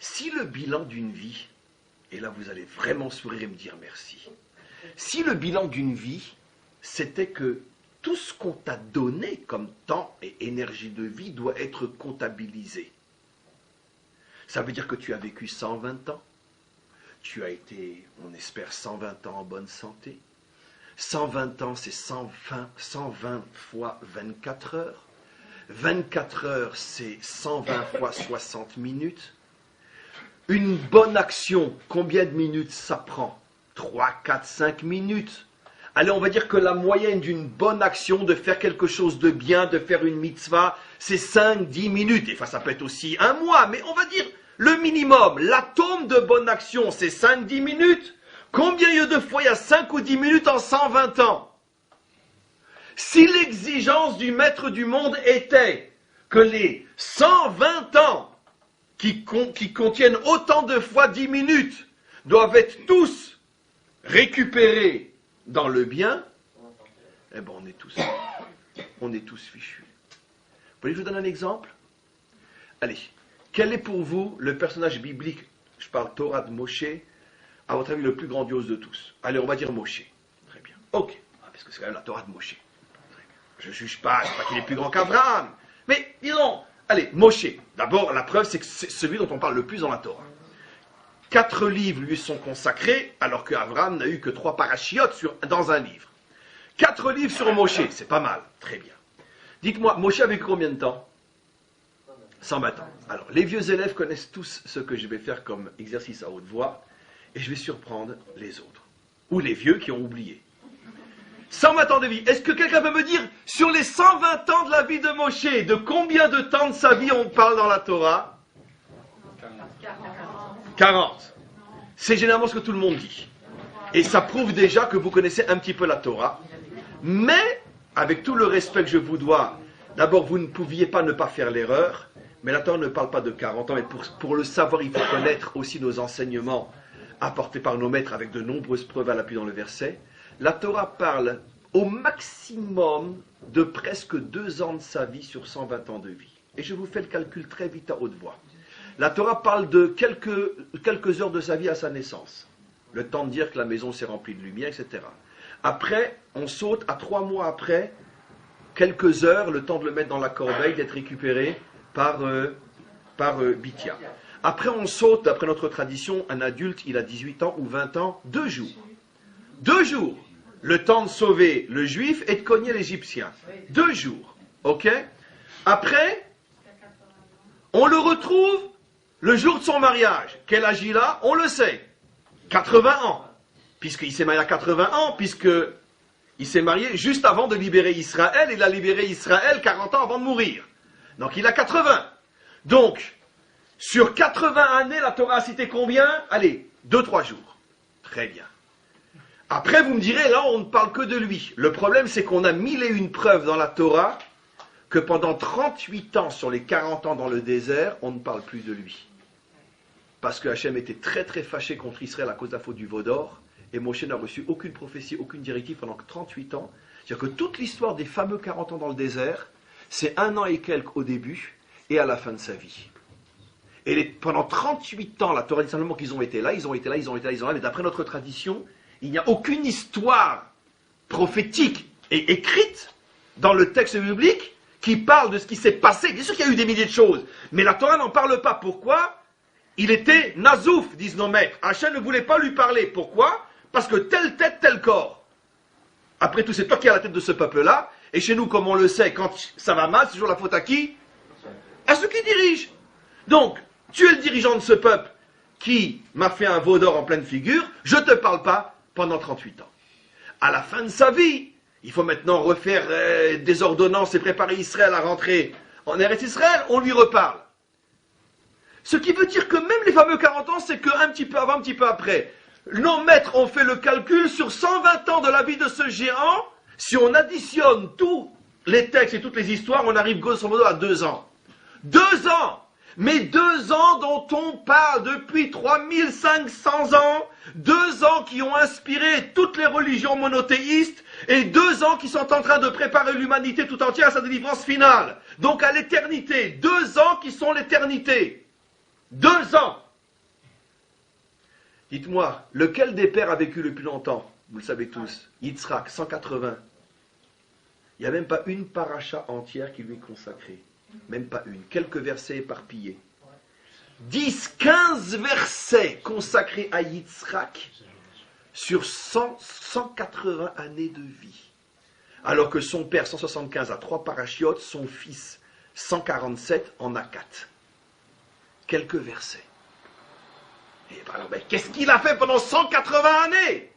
Si le bilan d'une vie, et là vous allez vraiment sourire et me dire merci, si le bilan d'une vie, c'était que tout ce qu'on t'a donné comme temps et énergie de vie doit être comptabilisé. Ça veut dire que tu as vécu 120 ans, tu as été, on espère, 120 ans en bonne santé. 120 ans, c'est 120 fois 24 heures. 24 heures, c'est 120 fois 60 minutes. Une bonne action, combien de minutes ça prend? 3, 4, 5 minutes. Allez, on va dire que la moyenne d'une bonne action, de faire quelque chose de bien, de faire une mitzvah, c'est 5, 10 minutes. Enfin, ça peut être aussi un mois, mais on va dire le minimum, l'atome de bonne action, c'est 5, 10 minutes. Combien de fois il y a 5 ou 10 minutes en 120 ans? Si l'exigence du maître du monde était que les 120 ans qui contiennent autant de fois 10 minutes doivent être tous récupérés dans le bien, eh bien on est tous fichus. Vous voulez que je vous donne un exemple? Allez, quel est pour vous le personnage biblique, je parle Torah de Moshe, à votre avis le plus grandiose de tous? Allez, on va dire Moshe. Très bien. Ok, parce que c'est quand même la Torah de Moshe. Je ne juge pas, je ne dis pas qu'il est plus grand qu'Abraham. Mais disons, allez, Moshe. D'abord, la preuve, c'est que c'est celui dont on parle le plus dans la Torah. 4 livres lui sont consacrés, alors qu'Abraham n'a eu que 3 parachiotes dans un livre. 4 livres sur Moshe, c'est pas mal. Très bien. Dites-moi, Moshe a vécu combien de temps? 120 ans. Alors, les vieux élèves connaissent tous ce que je vais faire comme exercice à haute voix, et je vais surprendre les autres. Ou les vieux qui ont oublié. 120 ans de vie. Est-ce que quelqu'un peut me dire, sur les 120 ans de la vie de Moshe, de combien de temps de sa vie on parle dans la Torah? 40. C'est généralement ce que tout le monde dit. Et ça prouve déjà que vous connaissez un petit peu la Torah. Mais, avec tout le respect que je vous dois, d'abord, vous ne pouviez pas ne pas faire l'erreur. Mais la Torah ne parle pas de 40 ans. Mais pour le savoir, il faut connaître aussi nos enseignements apportés par nos maîtres avec de nombreuses preuves à l'appui dans le verset. La Torah parle au maximum de presque 2 ans de sa vie sur 120 ans de vie. Et je vous fais le calcul très vite à haute voix. La Torah parle de quelques heures de sa vie à sa naissance. Le temps de dire que la maison s'est remplie de lumière, etc. Après, on saute à 3 mois après, quelques heures, le temps de le mettre dans la corbeille, d'être récupéré par Bithia. Après, on saute, d'après notre tradition, un adulte, il a 18 ans ou 20 ans, 2 jours. 2 jours. Le temps de sauver le juif et de cogner l'Égyptien. 2 jours. Ok? Après, on le retrouve le jour de son mariage. Quel âge il a? On le sait. 80 ans. Puisqu'il s'est marié à 80 ans, puisqu'il s'est marié juste avant de libérer Israël. Il a libéré Israël 40 ans avant de mourir. Donc il a 80. Donc, sur 80 années, la Torah a cité combien? Allez, 2-3 jours. Très bien. Après, vous me direz, là, on ne parle que de lui. Le problème, c'est qu'on a 1001 preuves dans la Torah que pendant 38 ans, sur les 40 ans dans le désert, on ne parle plus de lui. Parce que Hachem était très très fâché contre Israël à cause de la faute du veau d'or, et Moshe n'a reçu aucune prophétie, aucune directive pendant 38 ans. C'est-à-dire que toute l'histoire des fameux 40 ans dans le désert, c'est 1 an et quelques au début, et à la fin de sa vie. Et pendant 38 ans, la Torah dit simplement qu'ils ont été là, mais d'après notre tradition, il n'y a aucune histoire prophétique et écrite dans le texte biblique qui parle de ce qui s'est passé. Bien sûr qu'il y a eu des milliers de choses, mais la Torah n'en parle pas. Pourquoi? Il était nazouf, disent nos maîtres. Hachem ne voulait pas lui parler. Pourquoi? Parce que telle tête, tel corps. Après tout, c'est toi qui as la tête de ce peuple-là. Et chez nous, comme on le sait, quand ça va mal, c'est toujours la faute à qui? À ceux qui dirigent. Donc, tu es le dirigeant de ce peuple qui m'a fait un veau d'or en pleine figure. Je ne te parle pas pendant 38 ans. À la fin de sa vie, il faut maintenant refaire des ordonnances et préparer Israël à rentrer en Eretz Israël. On lui reparle. Ce qui veut dire que même les fameux 40 ans, c'est qu'un petit peu avant, un petit peu après. Nos maîtres ont fait le calcul sur 120 ans de la vie de ce géant. Si on additionne tous les textes et toutes les histoires, on arrive grosso modo à 2 ans. 2 ans! Mais 2 ans dont on parle depuis 3500 ans, 2 ans qui ont inspiré toutes les religions monothéistes, et 2 ans qui sont en train de préparer l'humanité tout entière à sa délivrance finale. Donc à l'éternité, 2 ans qui sont l'éternité. 2 ans. Dites-moi, lequel des pères a vécu le plus longtemps? Vous le savez tous. Yitzhak, 180. Il n'y a même pas une paracha entière qui lui est consacrée. Même pas une. Quelques versets éparpillés. 10, 15 versets consacrés à Yitzhak sur 180 années de vie. Alors que son père, 175, a 3 parachiotes, son fils, 147, en a 4. Quelques versets. Et alors, qu'est-ce qu'il a fait pendant 180 années?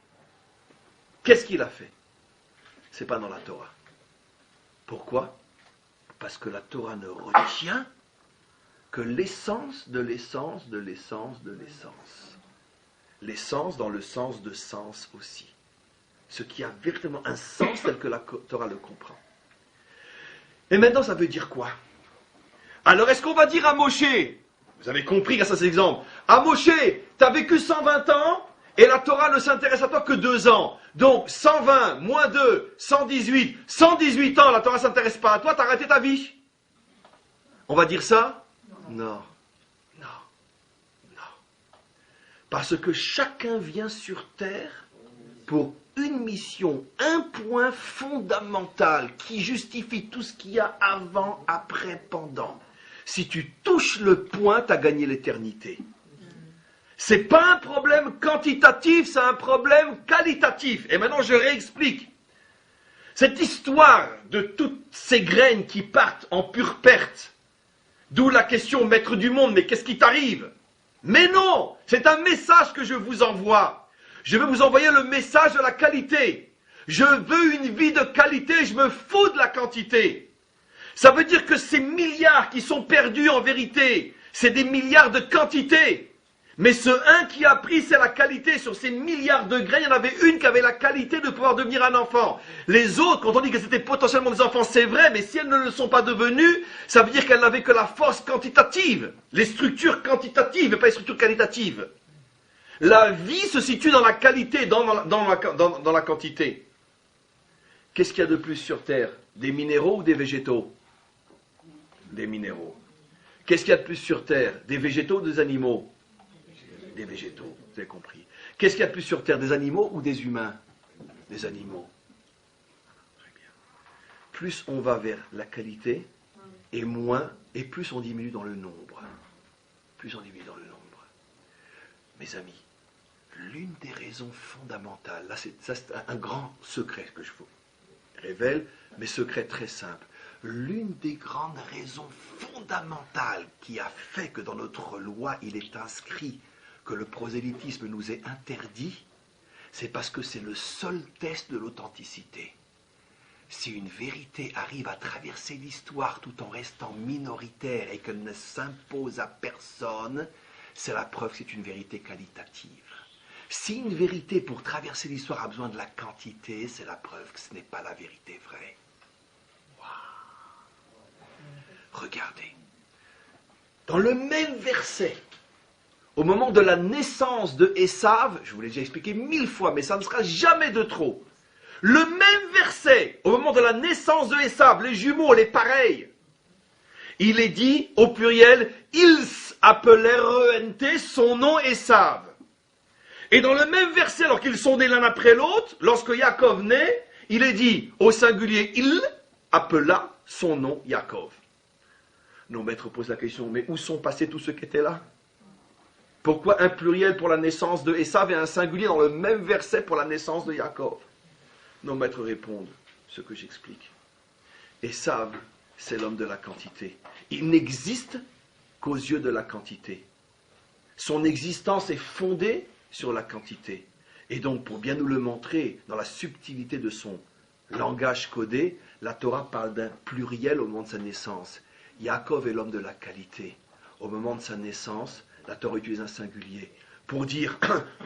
Qu'est-ce qu'il a fait? C'est pas dans la Torah. Pourquoi? Parce que la Torah ne retient que l'essence de l'essence de l'essence de l'essence. L'essence dans le sens de sens aussi. Ce qui a véritablement un sens tel que la Torah le comprend. Et maintenant, ça veut dire quoi? Alors, est-ce qu'on va dire à Moshe, vous avez compris grâce à cet exemple, à Moshe, tu as vécu 120 ans, et la Torah ne s'intéresse à toi que 2 ans. Donc, 120, moins 2, 118, 118 ans, la Torah ne s'intéresse pas à toi, tu as arrêté ta vie. On va dire ça? Non. Non. Non. Parce que chacun vient sur terre pour une mission, un point fondamental qui justifie tout ce qu'il y a avant, après, pendant. Si tu touches le point, tu as gagné l'éternité. C'est pas un problème quantitatif, c'est un problème qualitatif. Et maintenant, je réexplique. Cette histoire de toutes ces graines qui partent en pure perte, d'où la question, maître du monde, mais qu'est-ce qui t'arrive? Mais non, c'est un message que je vous envoie. Je veux vous envoyer le message de la qualité. Je veux une vie de qualité, je me fous de la quantité. Ça veut dire que ces milliards qui sont perdus en vérité, c'est des milliards de quantité. Mais ce un qui a pris, c'est la qualité. Sur ces milliards de grains, il y en avait une qui avait la qualité de pouvoir devenir un enfant. Les autres, quand on dit que c'était potentiellement des enfants, c'est vrai, mais si elles ne le sont pas devenues, ça veut dire qu'elles n'avaient que la force quantitative. Les structures quantitatives et pas les structures qualitatives. La vie se situe dans la qualité, dans la quantité. Qu'est-ce qu'il y a de plus sur Terre? Des minéraux ou des végétaux? Des minéraux. Qu'est-ce qu'il y a de plus sur Terre? Des végétaux ou des animaux? Des végétaux, vous avez compris. Qu'est-ce qu'il y a de plus sur Terre? Des animaux ou des humains? Des animaux. Très bien. Plus on va vers la qualité, et plus on diminue dans le nombre. Plus on diminue dans le nombre. Mes amis, l'une des raisons fondamentales, là c'est un grand secret que je vous révèle, mais secret très simple. L'une des grandes raisons fondamentales qui a fait que dans notre loi il est inscrit que le prosélytisme nous est interdit, c'est parce que c'est le seul test de l'authenticité. Si une vérité arrive à traverser l'histoire tout en restant minoritaire et qu'elle ne s'impose à personne, c'est la preuve que c'est une vérité qualitative. Si une vérité pour traverser l'histoire a besoin de la quantité, c'est la preuve que ce n'est pas la vérité vraie. Wow. Regardez. Dans le même verset, au moment de la naissance de Esav, je vous l'ai déjà expliqué 1000 fois, mais ça ne sera jamais de trop. Le même verset, au moment de la naissance de Esav, les jumeaux, les pareils, il est dit au pluriel, ils appelèrent ENT son nom Esav. Et dans le même verset, alors qu'ils sont nés l'un après l'autre, lorsque Yaakov naît, il est dit au singulier, il appela son nom Yaakov. Nos maîtres posent la question, mais où sont passés tous ceux qui étaient là? Pourquoi un pluriel pour la naissance de Esav et un singulier dans le même verset pour la naissance de Yaakov? Nos maîtres répondent ce que j'explique. Esav, c'est l'homme de la quantité. Il n'existe qu'aux yeux de la quantité. Son existence est fondée sur la quantité. Et donc, pour bien nous le montrer, dans la subtilité de son langage codé, la Torah parle d'un pluriel au moment de sa naissance. Yaakov est l'homme de la qualité. Au moment de sa naissance, la Torah utilise un singulier pour dire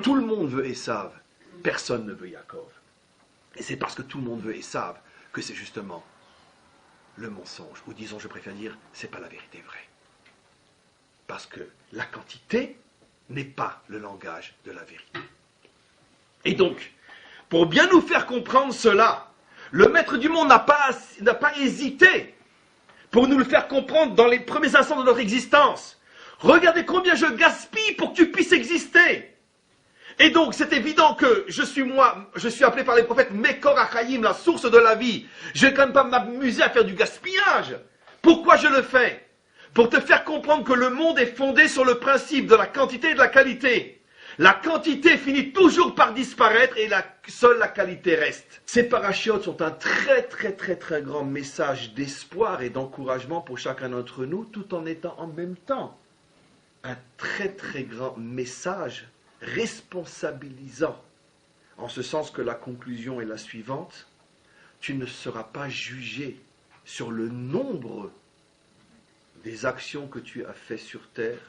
tout le monde veut Esav, personne ne veut Yaakov. Et c'est parce que tout le monde veut Esav que c'est justement le mensonge. Ou disons, je préfère dire, c'est pas la vérité vraie. Parce que la quantité n'est pas le langage de la vérité. Et donc, pour bien nous faire comprendre cela, le maître du monde n'a pas hésité pour nous le faire comprendre dans les premiers instants de notre existence. Regardez combien je gaspille pour que tu puisses exister. Et donc, c'est évident que je suis appelé par les prophètes Mekor Achayim, la source de la vie. Je ne vais quand même pas m'amuser à faire du gaspillage. Pourquoi je le fais? Pour te faire comprendre que le monde est fondé sur le principe de la quantité et de la qualité. La quantité finit toujours par disparaître et seule la qualité reste. Ces parachutes sont un très grand message d'espoir et d'encouragement pour chacun d'entre nous, tout en étant en même temps un très grand message responsabilisant, en ce sens que la conclusion est la suivante: tu ne seras pas jugé sur le nombre des actions que tu as fait sur terre,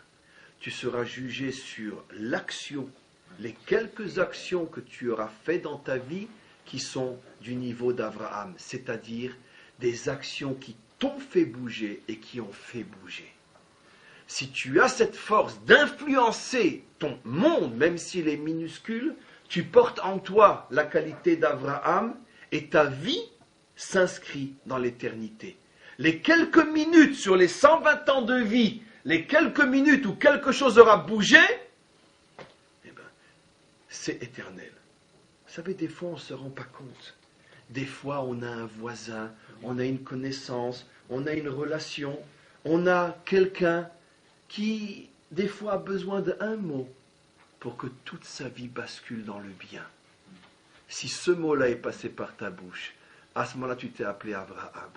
tu seras jugé sur l'action, les quelques actions que tu auras fait dans ta vie qui sont du niveau d'Abraham, c'est-à-dire des actions qui t'ont fait bouger et qui ont fait bouger. Si tu as cette force d'influencer ton monde, même s'il est minuscule, tu portes en toi la qualité d'Abraham et ta vie s'inscrit dans l'éternité. Les quelques minutes sur les 120 ans de vie, les quelques minutes où quelque chose aura bougé, eh ben, c'est éternel. Vous savez, des fois on ne se rend pas compte. Des fois on a un voisin, on a une connaissance, on a une relation, on a quelqu'un qui, des fois, a besoin d'un mot pour que toute sa vie bascule dans le bien. Si ce mot-là est passé par ta bouche, à ce moment-là, tu t'es appelé Abraham.